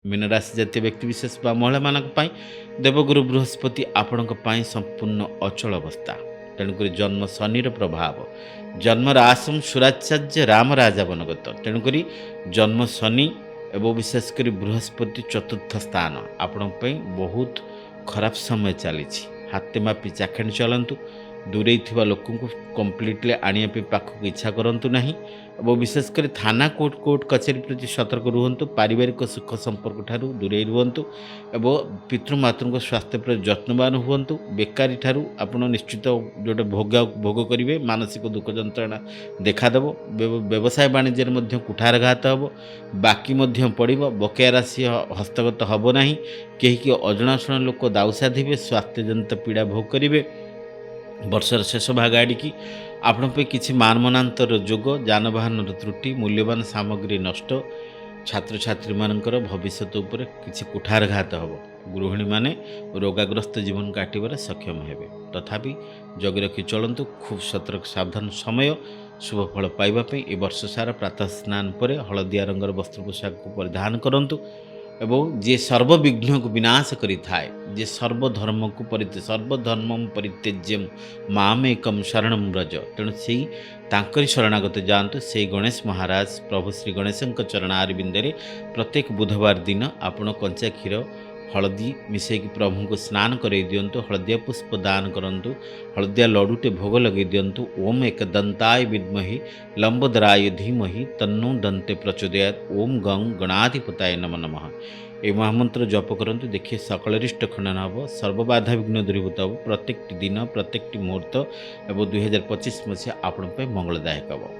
Mean राशि जातीय व्यक्तिविशेष बा महिला मानक पई देवगुरु बृहस्पति आपणक पई संपूर्ण अचल अवस्था। तेणुक जन्म शनिर प्रभाव जन्म रासम सुराचार्य राम राजा बनगत। तेणुक जन्म शनि एवं विशेषकर बृहस्पति चतुर्थ स्थान आपण बहुत खराब समय चली। हाथे मापी चाखणी चलतु दूरे लोक कम्प्लीटली आने पाखक इच्छा करूँ ना। और विशेषकर थाना कोर्ट कोर्ट कचेरी प्रति सतर्क रुहतु। पारिवारिक सुख संपर्क ठारू दूरे रुहतु एवं पितृमातृ स्वास्थ्य प्रति जत्नवान हुंतु। बेकारी ठारू आपण निश्चित जोटे भोग करेंगे। मानसिक दुख जंत्रणा देखादेव। व्यवसाय वाणिज्य कुठारघात हम बाकी पड़ो। बकेया राशि हस्तगत हम ना। कहीं अजनाशुणा लोक दाऊ साधे स्वास्थ्य जनित पीड़ा भोग करेंगे। वर्षर शेष भाग आड़िकी आपण किसी मानमनांतर जोग जानवाहन त्रुटि मूल्यवान सामग्री नष्ट छात्र छात्री मानकर भविष्य उपर किसी कुठारघात हम। गृहिणी माने रोगाग्रस्त जीवन काटबार सक्षम हेबे। तथापि जगी रखी चलतु। खूब सतर्क सावधान समय शुभ फल पाइबापी ए वर्ष सारा प्रातः स्नान पर हलदिया रंगर वस्त्र पोशाक को परिधान करंतु। एवं जे सर्वविघ्न को विनाश करि थाए, जे सर्वधर्म को सर्वधर्म परित्यज्यम मामेकम शरणम व्रज। तेणु से तांकरी शरणागत जातु। से गणेश महाराज प्रभु श्री गणेशंक चरणारविंदे प्रत्येक बुधवार दिन आपण कंचा क्षीर हलदी मिसेक प्रभु को स्नान करई दियंतु। हलदिया पुष्प दान करंतु। हलदिया लड्डूटे भोग लगे दियंतु। ओम एक दंताय विद्महि लंबोदराय धीमहि तन्नो दंते प्रचोदयात्। ओम गं गणाधिपताय नमः नमः। ए महामंत्र जप करंतु। देखिए सकलरिष्ट खंडन हम। सर्वबाधा विघ्न दूरीभूत हम। प्रत्येक दिन प्रत्येक मुहूर्त एवं 2025 मसीहा आपण मंगलदायक हम।